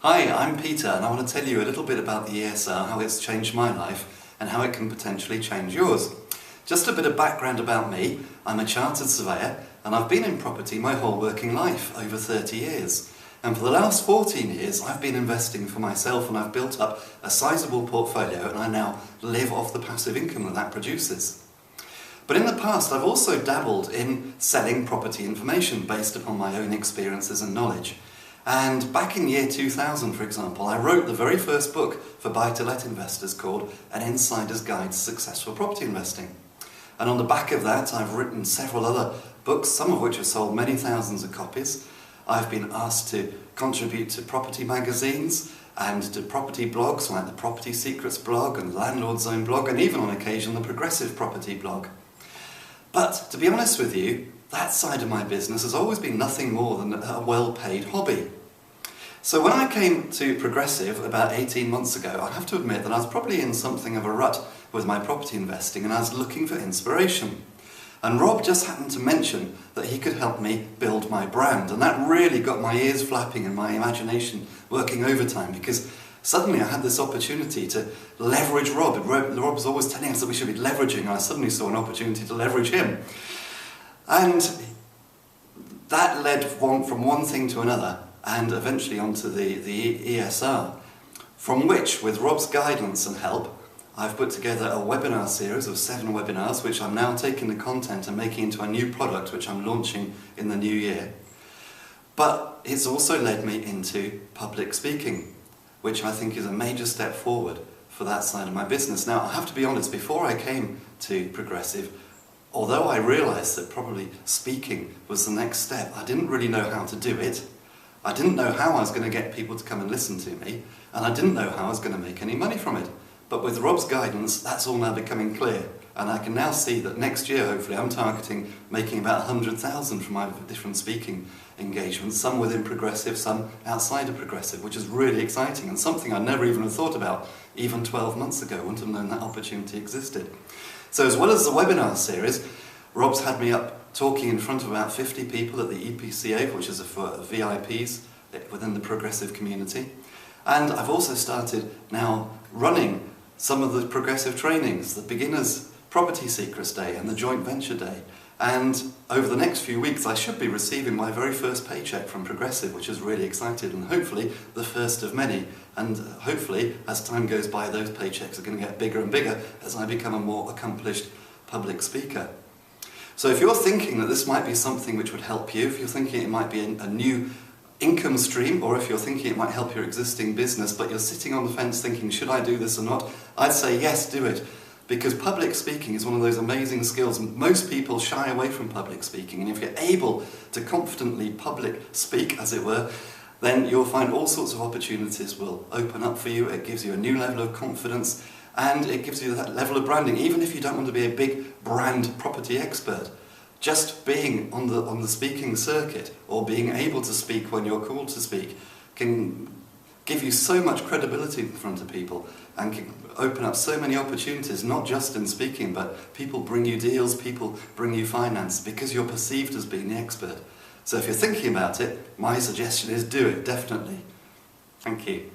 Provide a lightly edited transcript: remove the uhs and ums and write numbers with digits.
Hi, I'm Peter and I want to tell you a little bit about the ESR, how it's changed my life and how it can potentially change yours. Just a bit of background about me. I'm a chartered surveyor and I've been in property my whole working life, over 30 years. And for the last 14 years I've been investing for myself and I've built up a sizable portfolio and I now live off the passive income that produces. But in the past I've also dabbled in selling property information based upon my own experiences and knowledge. And back in year 2000, for example, I wrote the very first book for buy-to-let investors called An Insider's Guide to Successful Property Investing. And on the back of that, I've written several other books, some of which have sold many thousands of copies. I've been asked to contribute to property magazines and to property blogs like the Property Secrets blog and Landlord Zone blog, and even on occasion the Progressive Property blog. But to be honest with you, that side of my business has always been nothing more than a well-paid hobby. So when I came to Progressive about 18 months ago, I have to admit that I was probably in something of a rut with my property investing and I was looking for inspiration. And Rob just happened to mention that he could help me build my brand, and that really got my ears flapping and my imagination working overtime, because suddenly I had this opportunity to leverage Rob. Rob was always telling us that we should be leveraging, and I suddenly saw an opportunity to leverage him. And that led from one thing to another, and eventually onto the ESR, from which, with Rob's guidance and help, I've put together a webinar series of 7 webinars, which I'm now taking the content and making into a new product, which I'm launching in the new year. But it's also led me into public speaking, which I think is a major step forward for that side of my business. Now, I have to be honest, before I came to Progressive, although I realised that probably speaking was the next step, I didn't really know how to do it. I didn't know how I was going to get people to come and listen to me, and I didn't know how I was going to make any money from it. But with Rob's guidance, that's all now becoming clear, and I can now see that next year, hopefully, I'm targeting making about 100,000 from my different speaking engagements, some within Progressive, some outside of Progressive, which is really exciting and something I never even have thought about even 12 months ago. I wouldn't have known that opportunity existed. So as well as the webinar series, Rob's had me up talking in front of about 50 people at the EPCA, which is for VIPs within the Progressive community. And I've also started now running some of the Progressive trainings, the Beginners Property Secrets Day and the Joint Venture Day. And over the next few weeks I should be receiving my very first paycheck from Progressive, which is really exciting, and hopefully the first of many. And hopefully, as time goes by, those paychecks are going to get bigger and bigger as I become a more accomplished public speaker. So if you're thinking that this might be something which would help you, if you're thinking it might be a new income stream, or if you're thinking it might help your existing business, but you're sitting on the fence thinking, should I do this or not? I'd say yes, do it. Because public speaking is one of those amazing skills. Most people shy away from public speaking, and if you're able to confidently public speak, as it were, then you'll find all sorts of opportunities will open up for you. It gives you a new level of confidence, and it gives you that level of branding, even if you don't want to be a big brand property expert. Just being on the speaking circuit, or being able to speak when you're called to speak, can give you so much credibility in front of people and can open up so many opportunities, not just in speaking, but people bring you deals, people bring you finance, because you're perceived as being the expert. So if you're thinking about it, my suggestion is do it, definitely. Thank you.